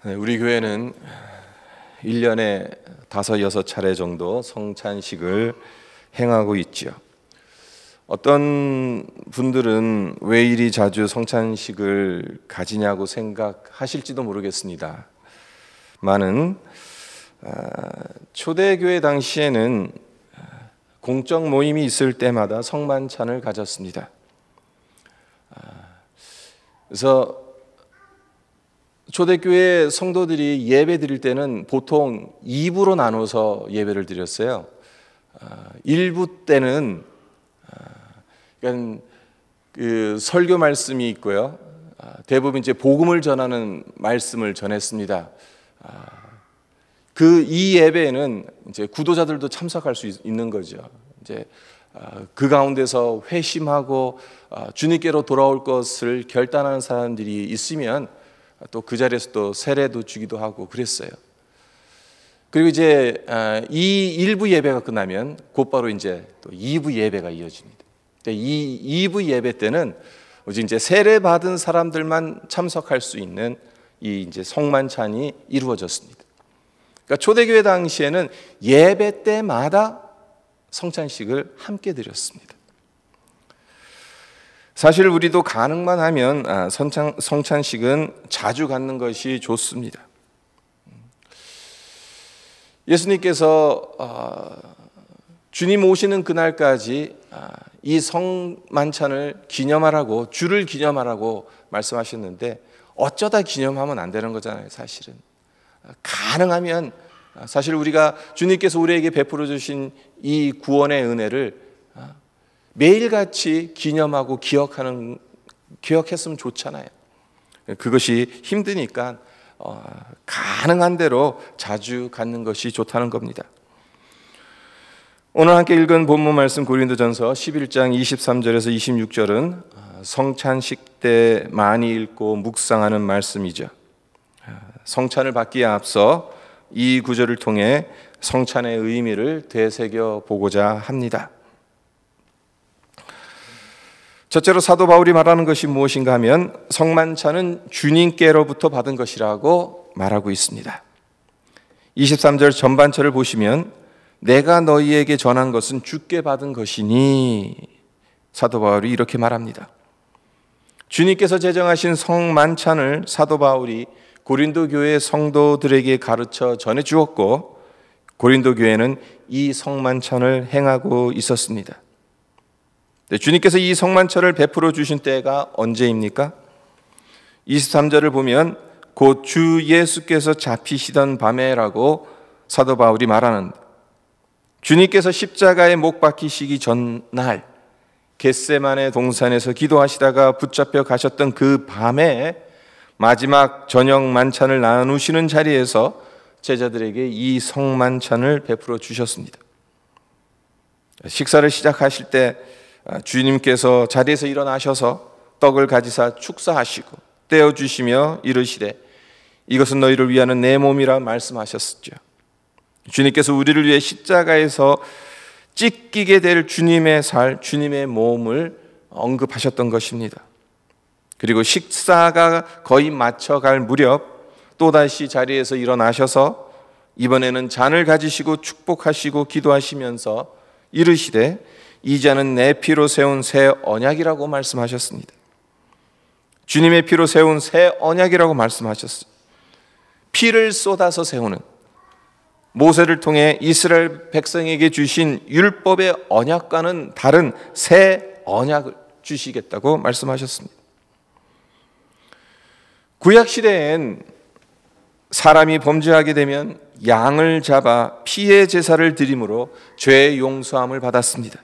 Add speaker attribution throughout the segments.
Speaker 1: 우리 교회는 1년에 5-6차례 정도 성찬식을 행하고 있지요. 어떤 분들은 왜 이리 자주 성찬식을 가지냐고 생각하실지도 모르겠습니다. 많은 초대교회 당시에는 공적 모임이 있을 때마다 성만찬을 가졌습니다. 그래서 초대교회 성도들이 예배 드릴 때는 보통 2부로 나눠서 예배를 드렸어요. 1부 때는 그 설교 말씀이 있고요. 대부분 이제 복음을 전하는 말씀을 전했습니다. 이 예배에는 이제 구도자들도 참석할 수 있는 거죠. 이제 그 가운데서 회심하고 주님께로 돌아올 것을 결단하는 사람들이 있으면 또 그 자리에서 또 세례도 주기도 하고 그랬어요. 그리고 이제 이 1부 예배가 끝나면 곧바로 이제 또 2부 예배가 이어집니다. 이 2부 예배 때는 이제 세례 받은 사람들만 참석할 수 있는 이 이제 성만찬이 이루어졌습니다. 그러니까 초대교회 당시에는 예배 때마다 성찬식을 함께 드렸습니다. 사실 우리도 가능만 하면 성찬식은 자주 갖는 것이 좋습니다. 예수님께서 주님 오시는 그날까지 이 성만찬을 기념하라고, 주를 기념하라고 말씀하셨는데 어쩌다 기념하면 안 되는 거잖아요. 사실은 가능하면 사실 우리가 주님께서 우리에게 베풀어 주신 이 구원의 은혜를 매일같이 기념하고 기억했으면 좋잖아요. 그것이 힘드니까 가능한 대로 자주 갖는 것이 좋다는 겁니다. 오늘 함께 읽은 본문 말씀 고린도전서 11장 23절에서 26절은 성찬식 때 많이 읽고 묵상하는 말씀이죠. 성찬을 받기에 앞서 이 구절을 통해 성찬의 의미를 되새겨 보고자 합니다. 첫째로 사도 바울이 말하는 것이 무엇인가 하면 성만찬은 주님께로부터 받은 것이라고 말하고 있습니다. 23절 전반절을 보시면 내가 너희에게 전한 것은 주께 받은 것이니 사도 바울이 이렇게 말합니다. 주님께서 제정하신 성만찬을 사도 바울이 고린도 교회 성도들에게 가르쳐 전해 주었고 고린도 교회는 이 성만찬을 행하고 있었습니다. 주님께서 이 성만찬을 베풀어 주신 때가 언제입니까? 23절을 보면 곧 주 예수께서 잡히시던 밤에라고 사도 바울이 말하는데 주님께서 십자가에 못 박히시기 전날 겟세마네 동산에서 기도하시다가 붙잡혀 가셨던 그 밤에 마지막 저녁 만찬을 나누시는 자리에서 제자들에게 이 성만찬을 베풀어 주셨습니다. 식사를 시작하실 때 주님께서 자리에서 일어나셔서 떡을 가지사 축사하시고 떼어주시며 이르시되 이것은 너희를 위하는 내 몸이라 말씀하셨죠. 주님께서 우리를 위해 십자가에서 찢기게 될 주님의 주님의 몸을 언급하셨던 것입니다. 그리고 식사가 거의 마쳐갈 무렵 또다시 자리에서 일어나셔서 이번에는 잔을 가지시고 축복하시고 기도하시면서 이르시되 이 잔은 내 피로 세운 새 언약이라고 말씀하셨습니다. 주님의 피로 세운 새 언약이라고 말씀하셨습니다. 피를 쏟아서 세우는 모세를 통해 이스라엘 백성에게 주신 율법의 언약과는 다른 새 언약을 주시겠다고 말씀하셨습니다. 구약시대엔 사람이 범죄하게 되면 양을 잡아 피의 제사를 드림으로 죄의 용서함을 받았습니다.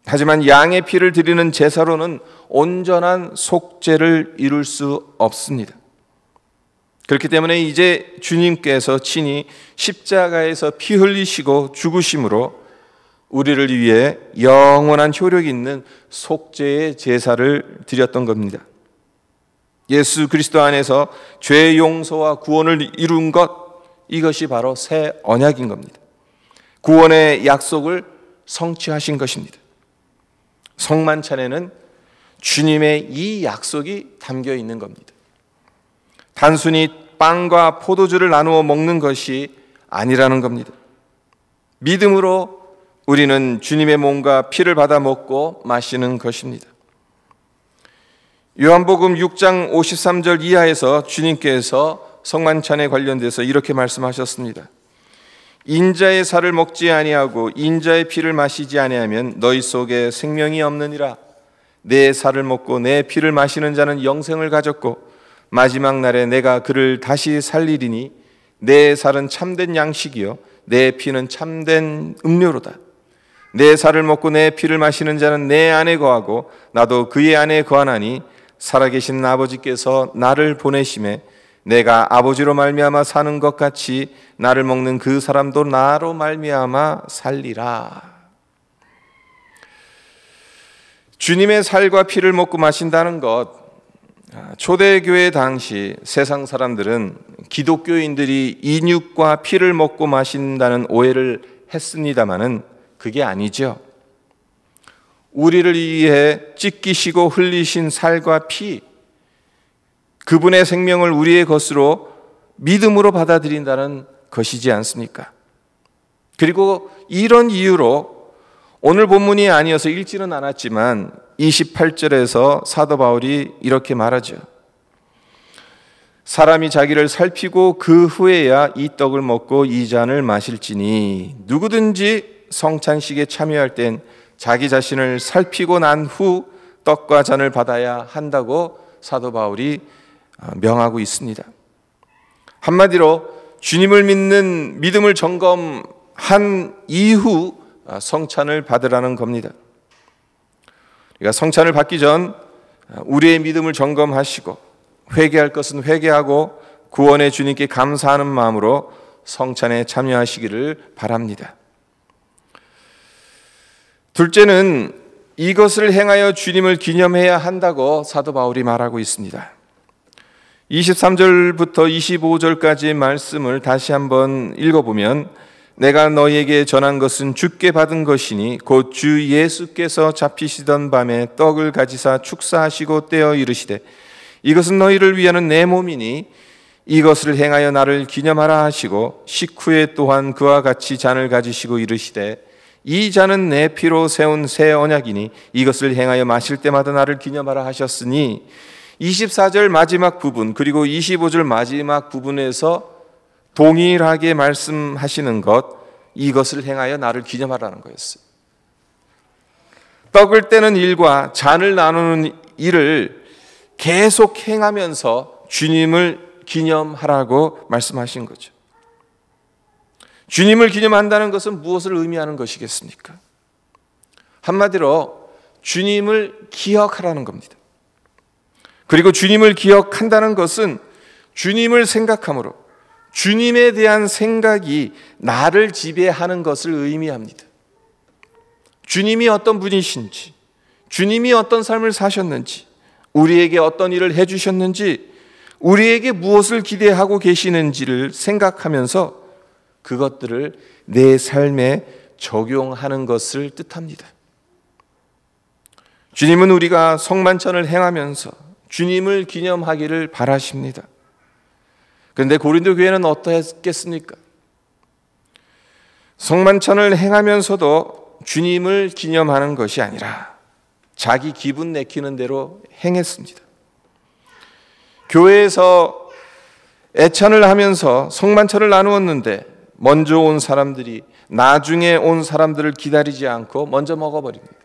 Speaker 1: 하지만 양의 피를 드리는 제사로는 온전한 속죄를 이룰 수 없습니다. 그렇기 때문에 이제 주님께서 친히 십자가에서 피 흘리시고 죽으심으로 우리를 위해 영원한 효력 있는 속죄의 제사를 드렸던 겁니다. 예수 그리스도 안에서 죄 용서와 구원을 이룬 것, 이것이 바로 새 언약인 겁니다. 구원의 약속을 성취하신 것입니다. 성만찬에는 주님의 이 약속이 담겨 있는 겁니다. 단순히 빵과 포도주를 나누어 먹는 것이 아니라는 겁니다. 믿음으로 우리는 주님의 몸과 피를 받아 먹고 마시는 것입니다. 요한복음 6장 53절 이하에서 주님께서 성만찬에 관련돼서 이렇게 말씀하셨습니다. 인자의 살을 먹지 아니하고 인자의 피를 마시지 아니하면 너희 속에 생명이 없느니라. 내 살을 먹고 내 피를 마시는 자는 영생을 가졌고 마지막 날에 내가 그를 다시 살리리니 내 살은 참된 양식이요 내 피는 참된 음료로다. 내 살을 먹고 내 피를 마시는 자는 내 안에 거하고 나도 그의 안에 거하나니 살아계신 아버지께서 나를 보내심에 내가 아버지로 말미암아 사는 것 같이 나를 먹는 그 사람도 나로 말미암아 살리라. 주님의 살과 피를 먹고 마신다는 것, 초대교회 당시 세상 사람들은 기독교인들이 인육과 피를 먹고 마신다는 오해를 했습니다마는 그게 아니죠. 우리를 위해 찢기시고 흘리신 살과 피, 그분의 생명을 우리의 것으로 믿음으로 받아들인다는 것이지 않습니까? 그리고 이런 이유로 오늘 본문이 아니어서 읽지는 않았지만 28절에서 사도 바울이 이렇게 말하죠. 사람이 자기를 살피고 그 후에야 이 떡을 먹고 이 잔을 마실지니 누구든지 성찬식에 참여할 땐 자기 자신을 살피고 난 후 떡과 잔을 받아야 한다고 사도 바울이 명하고 있습니다. 한마디로 주님을 믿는 믿음을 점검한 이후 성찬을 받으라는 겁니다. 그러니까 성찬을 받기 전 우리의 믿음을 점검하시고 회개할 것은 회개하고 구원의 주님께 감사하는 마음으로 성찬에 참여하시기를 바랍니다. 둘째는 이것을 행하여 주님을 기념해야 한다고 사도 바울이 말하고 있습니다. 23절부터 25절까지의 말씀을 다시 한번 읽어보면 내가 너희에게 전한 것은 주께 받은 것이니 곧 주 예수께서 잡히시던 밤에 떡을 가지사 축사하시고 떼어 이르시되 이것은 너희를 위하는 내 몸이니 이것을 행하여 나를 기념하라 하시고 식후에 또한 그와 같이 잔을 가지시고 이르시되 이 잔은 내 피로 세운 새 언약이니 이것을 행하여 마실 때마다 나를 기념하라 하셨으니 24절 마지막 부분 그리고 25절 마지막 부분에서 동일하게 말씀하시는 것, 이것을 행하여 나를 기념하라는 거였어요. 떡을 떼는 일과 잔을 나누는 일을 계속 행하면서 주님을 기념하라고 말씀하신 거죠. 주님을 기념한다는 것은 무엇을 의미하는 것이겠습니까? 한마디로 주님을 기억하라는 겁니다. 그리고 주님을 기억한다는 것은 주님을 생각함으로 주님에 대한 생각이 나를 지배하는 것을 의미합니다. 주님이 어떤 분이신지, 주님이 어떤 삶을 사셨는지, 우리에게 어떤 일을 해주셨는지, 우리에게 무엇을 기대하고 계시는지를 생각하면서 그것들을 내 삶에 적용하는 것을 뜻합니다. 주님은 우리가 성만찬을 행하면서 주님을 기념하기를 바라십니다. 그런데 고린도 교회는 어떠했겠습니까? 성만찬을 행하면서도 주님을 기념하는 것이 아니라 자기 기분 내키는 대로 행했습니다. 교회에서 애찬을 하면서 성만찬을 나누었는데 먼저 온 사람들이 나중에 온 사람들을 기다리지 않고 먼저 먹어버립니다.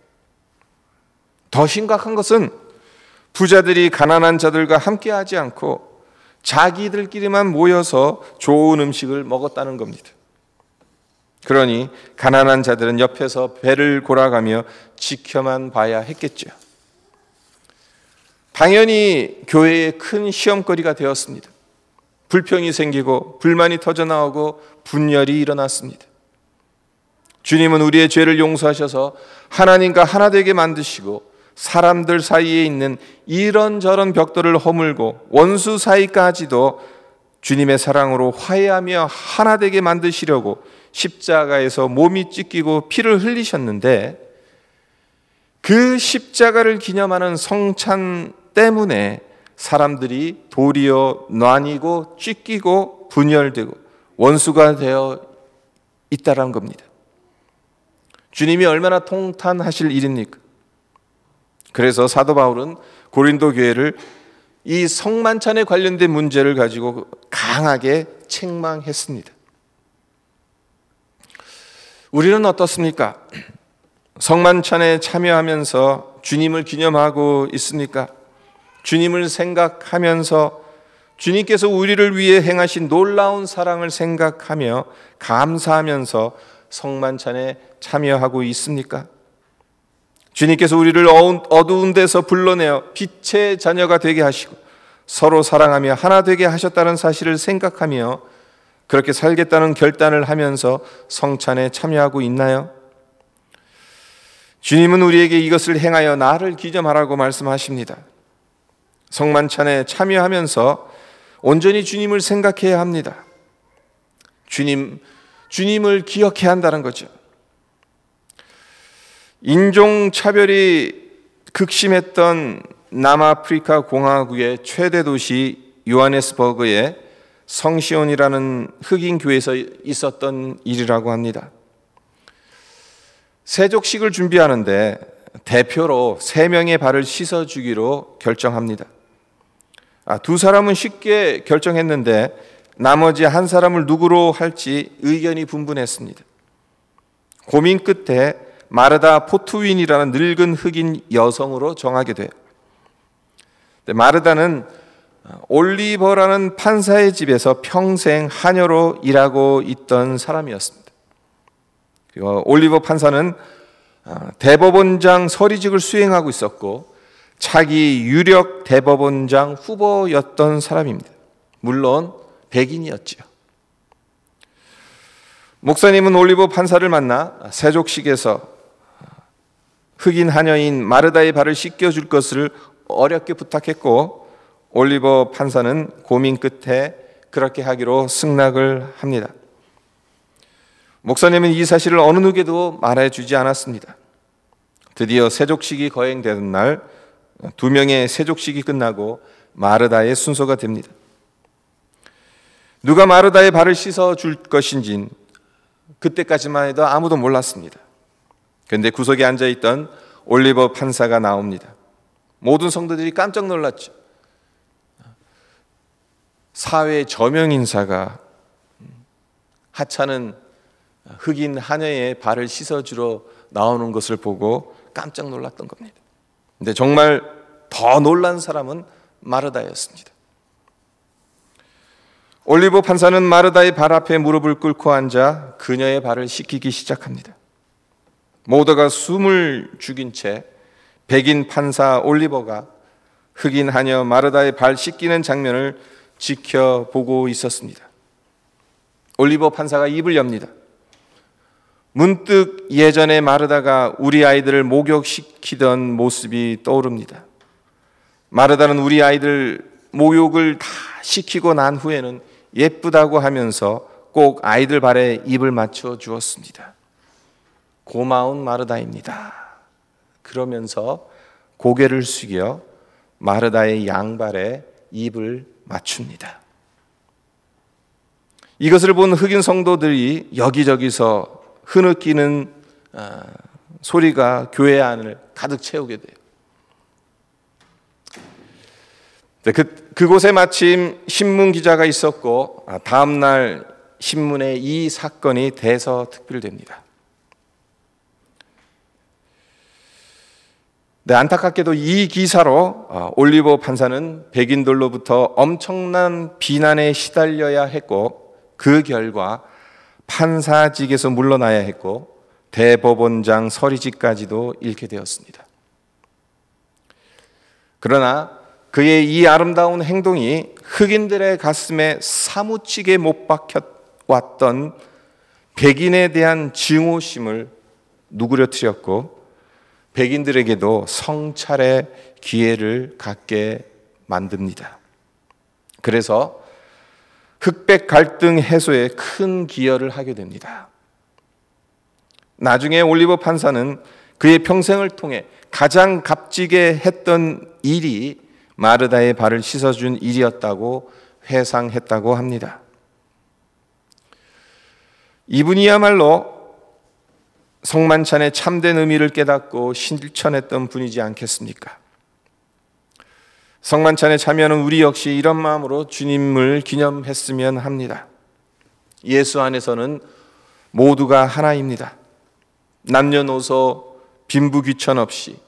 Speaker 1: 더 심각한 것은 부자들이 가난한 자들과 함께하지 않고 자기들끼리만 모여서 좋은 음식을 먹었다는 겁니다. 그러니 가난한 자들은 옆에서 배를 골아가며 지켜만 봐야 했겠죠. 당연히 교회의 큰 시험거리가 되었습니다. 불평이 생기고 불만이 터져나오고 분열이 일어났습니다. 주님은 우리의 죄를 용서하셔서 하나님과 하나 되게 만드시고 사람들 사이에 있는 이런저런 벽돌을 허물고 원수 사이까지도 주님의 사랑으로 화해하며 하나 되게 만드시려고 십자가에서 몸이 찢기고 피를 흘리셨는데 그 십자가를 기념하는 성찬 때문에 사람들이 도리어 나뉘고 찢기고 분열되고 원수가 되어 있다라는 겁니다. 주님이 얼마나 통탄하실 일입니까? 그래서 사도 바울은 고린도 교회를 이 성만찬에 관련된 문제를 가지고 강하게 책망했습니다. 우리는 어떻습니까? 성만찬에 참여하면서 주님을 기념하고 있습니까? 주님을 생각하면서 주님께서 우리를 위해 행하신 놀라운 사랑을 생각하며 감사하면서 성만찬에 참여하고 있습니까? 주님께서 우리를 어두운 데서 불러내어 빛의 자녀가 되게 하시고 서로 사랑하며 하나 되게 하셨다는 사실을 생각하며 그렇게 살겠다는 결단을 하면서 성찬에 참여하고 있나요? 주님은 우리에게 이것을 행하여 나를 기념하라고 말씀하십니다. 성만찬에 참여하면서 온전히 주님을 생각해야 합니다. 주님을 기억해야 한다는 거죠. 인종차별이 극심했던 남아프리카 공화국의 최대 도시 요하네스버그의 성시온이라는 흑인 교회에서 있었던 일이라고 합니다. 세족식을 준비하는데 대표로 3명의 발을 씻어주기로 결정합니다. 두 사람은 쉽게 결정했는데 나머지 한 사람을 누구로 할지 의견이 분분했습니다. 고민 끝에 마르다 포트윈이라는 늙은 흑인 여성으로 정하게 돼요. 마르다는 올리버라는 판사의 집에서 평생 하녀로 일하고 있던 사람이었습니다. 올리버 판사는 대법원장 서리직을 수행하고 있었고 차기 유력 대법원장 후보였던 사람입니다. 물론 백인이었지요. 목사님은 올리버 판사를 만나 세족식에서 흑인 하녀인 마르다의 발을 씻겨줄 것을 어렵게 부탁했고 올리버 판사는 고민 끝에 그렇게 하기로 승낙을 합니다. 목사님은 이 사실을 어느 누구에도 말해주지 않았습니다. 드디어 세족식이 거행되는 날 2명의 세족식이 끝나고 마르다의 순서가 됩니다. 누가 마르다의 발을 씻어줄 것인진 그때까지만 해도 아무도 몰랐습니다. 그런데 구석에 앉아있던 올리버 판사가 나옵니다. 모든 성도들이 깜짝 놀랐죠. 사회 저명 인사가 하찮은 흑인 하녀의 발을 씻어주러 나오는 것을 보고 깜짝 놀랐던 겁니다. 근데 정말 더 놀란 사람은 마르다였습니다. 올리버 판사는 마르다의 발 앞에 무릎을 꿇고 앉아 그녀의 발을 씻기기 시작합니다. 모두가 숨을 죽인 채 백인 판사 올리버가 흑인 하녀 마르다의 발 씻기는 장면을 지켜보고 있었습니다. 올리버 판사가 입을 엽니다. 문득 예전에 마르다가 우리 아이들을 목욕시키던 모습이 떠오릅니다. 마르다는 우리 아이들 목욕을 다 시키고 난 후에는 예쁘다고 하면서 꼭 아이들 발에 입을 맞춰 주었습니다. 고마운 마르다입니다. 그러면서 고개를 숙여 마르다의 양발에 입을 맞춥니다. 이것을 본 흑인 성도들이 여기저기서 흐느끼는 소리가 교회 안을 가득 채우게 돼요. 그곳에 마침 신문 기자가 있었고 다음 날 신문에 이 사건이 대서특필됩니다. 안타깝게도 이 기사로 올리버 판사는 백인들로부터 엄청난 비난에 시달려야 했고 그 결과 판사직에서 물러나야 했고 대법원장 서리직까지도 잃게 되었습니다. 그러나 그의 이 아름다운 행동이 흑인들의 가슴에 사무치게 못 박혀왔던 백인에 대한 증오심을 누그러뜨렸고 백인들에게도 성찰의 기회를 갖게 만듭니다. 그래서 흑백 갈등 해소에 큰 기여를 하게 됩니다. 나중에 올리버 판사는 그의 평생을 통해 가장 값지게 했던 일이 마르다의 발을 씻어준 일이었다고 회상했다고 합니다. 이분이야말로 성만찬의 참된 의미를 깨닫고 실천했던 분이지 않겠습니까? 성만찬에 참여하는 우리 역시 이런 마음으로 주님을 기념했으면 합니다. 예수 안에서는 모두가 하나입니다. 남녀노소 빈부귀천 없이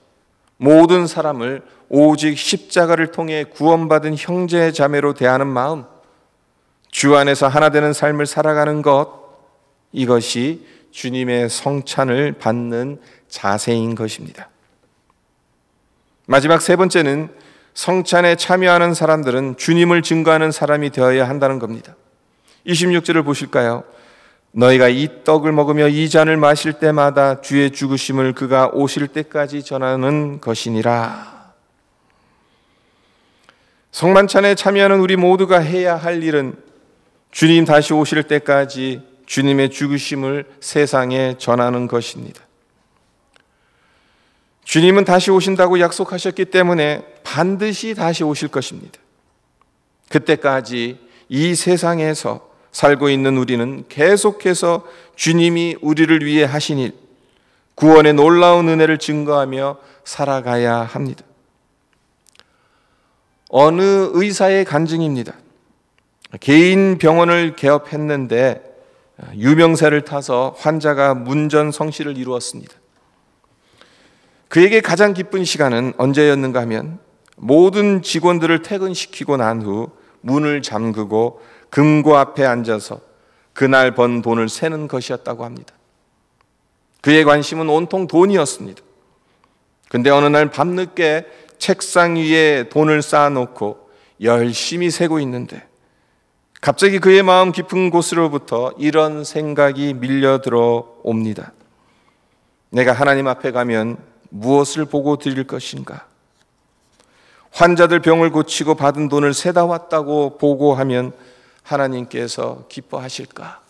Speaker 1: 모든 사람을 오직 십자가를 통해 구원받은 형제 자매로 대하는 마음, 주 안에서 하나 되는 삶을 살아가는 것, 이것이 주님의 성찬을 받는 자세인 것입니다. 마지막 세 번째는 성찬에 참여하는 사람들은 주님을 증거하는 사람이 되어야 한다는 겁니다. 26절을 보실까요? 너희가 이 떡을 먹으며 이 잔을 마실 때마다 주의 죽으심을 그가 오실 때까지 전하는 것이니라. 성만찬에 참여하는 우리 모두가 해야 할 일은 주님 다시 오실 때까지 주님의 죽으심을 세상에 전하는 것입니다. 주님은 다시 오신다고 약속하셨기 때문에 반드시 다시 오실 것입니다. 그때까지 이 세상에서 살고 있는 우리는 계속해서 주님이 우리를 위해 하신 일, 구원의 놀라운 은혜를 증거하며 살아가야 합니다. 어느 의사의 간증입니다. 개인 병원을 개업했는데 유명세를 타서 환자가 문전성시를 이루었습니다. 그에게 가장 기쁜 시간은 언제였는가 하면 모든 직원들을 퇴근시키고 난 후 문을 잠그고 금고 앞에 앉아서 그날 번 돈을 세는 것이었다고 합니다. 그의 관심은 온통 돈이었습니다. 근데 어느 날 밤늦게 책상 위에 돈을 쌓아놓고 열심히 세고 있는데 갑자기 그의 마음 깊은 곳으로부터 이런 생각이 밀려들어 옵니다. 내가 하나님 앞에 가면 무엇을 보고 드릴 것인가? 환자들 병을 고치고 받은 돈을 세다 왔다고 보고하면 하나님께서 기뻐하실까?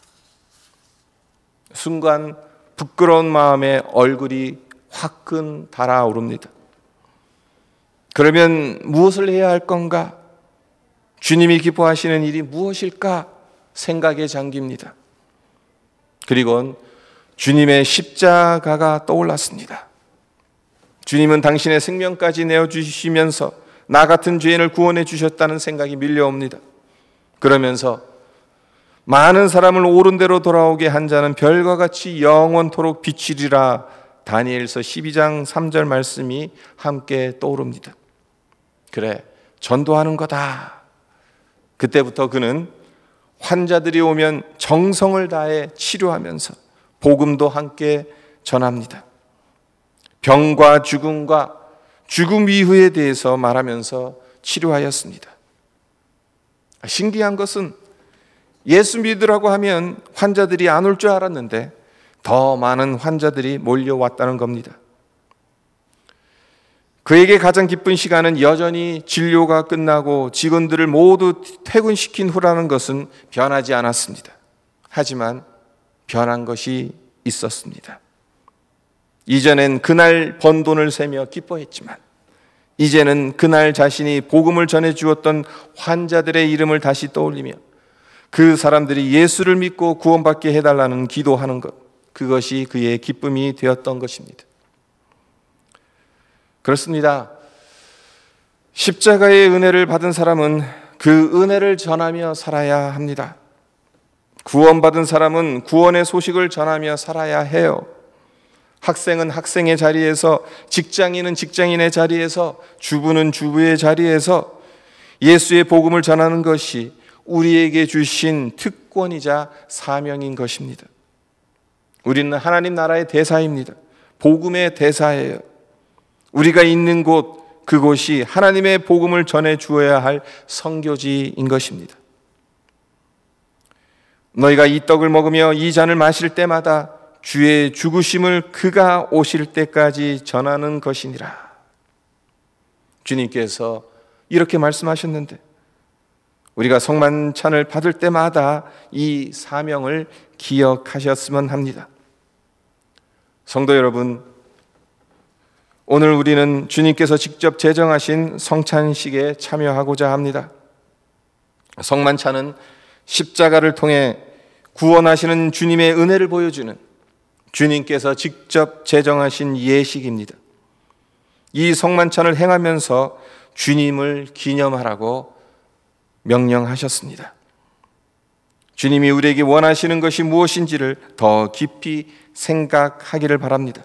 Speaker 1: 순간 부끄러운 마음에 얼굴이 화끈 달아오릅니다. 그러면 무엇을 해야 할 건가? 주님이 기뻐하시는 일이 무엇일까? 생각에 잠깁니다. 그리고 주님의 십자가가 떠올랐습니다. 주님은 당신의 생명까지 내어주시면서 나 같은 죄인을 구원해 주셨다는 생각이 밀려옵니다. 그러면서 많은 사람을 옳은 대로 돌아오게 한 자는 별과 같이 영원토록 비치리라, 다니엘서 12장 3절 말씀이 함께 떠오릅니다. 그래, 전도하는 거다. 그때부터 그는 환자들이 오면 정성을 다해 치료하면서 복음도 함께 전합니다. 병과 죽음 이후에 대해서 말하면서 치료하였습니다. 신기한 것은 예수 믿으라고 하면 환자들이 안 올 줄 알았는데 더 많은 환자들이 몰려왔다는 겁니다. 그에게 가장 기쁜 시간은 여전히 진료가 끝나고 직원들을 모두 퇴근시킨 후라는 것은 변하지 않았습니다. 하지만 변한 것이 있었습니다. 이전엔 그날 번 돈을 세며 기뻐했지만 이제는 그날 자신이 복음을 전해 주었던 환자들의 이름을 다시 떠올리며 그 사람들이 예수를 믿고 구원받게 해달라는 기도하는 것, 그것이 그의 기쁨이 되었던 것입니다. 그렇습니다. 십자가의 은혜를 받은 사람은 그 은혜를 전하며 살아야 합니다. 구원받은 사람은 구원의 소식을 전하며 살아야 해요. 학생은 학생의 자리에서, 직장인은 직장인의 자리에서, 주부는 주부의 자리에서 예수의 복음을 전하는 것이 우리에게 주신 특권이자 사명인 것입니다. 우리는 하나님 나라의 대사입니다. 복음의 대사예요. 우리가 있는 곳, 그곳이 하나님의 복음을 전해 주어야 할 선교지인 것입니다. 너희가 이 떡을 먹으며 이 잔을 마실 때마다 주의 죽으심을 그가 오실 때까지 전하는 것이니라. 주님께서 이렇게 말씀하셨는데 우리가 성만찬을 받을 때마다 이 사명을 기억하셨으면 합니다. 성도 여러분, 오늘 우리는 주님께서 직접 제정하신 성찬식에 참여하고자 합니다. 성만찬은 십자가를 통해 구원하시는 주님의 은혜를 보여주는 주님께서 직접 제정하신 예식입니다. 이 성만찬을 행하면서 주님을 기념하라고 명령하셨습니다. 주님이 우리에게 원하시는 것이 무엇인지를 더 깊이 생각하기를 바랍니다.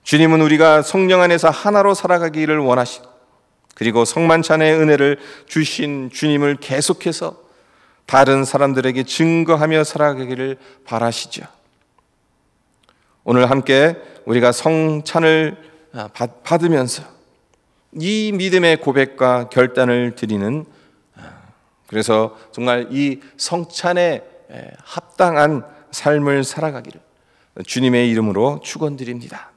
Speaker 1: 주님은 우리가 성령 안에서 하나로 살아가기를 원하시고, 그리고 성만찬의 은혜를 주신 주님을 계속해서 다른 사람들에게 증거하며 살아가기를 바라시죠. 오늘 함께 우리가 성찬을 받으면서 이 믿음의 고백과 결단을 드리는, 그래서 정말 이 성찬에 합당한 삶을 살아가기를 주님의 이름으로 축원드립니다.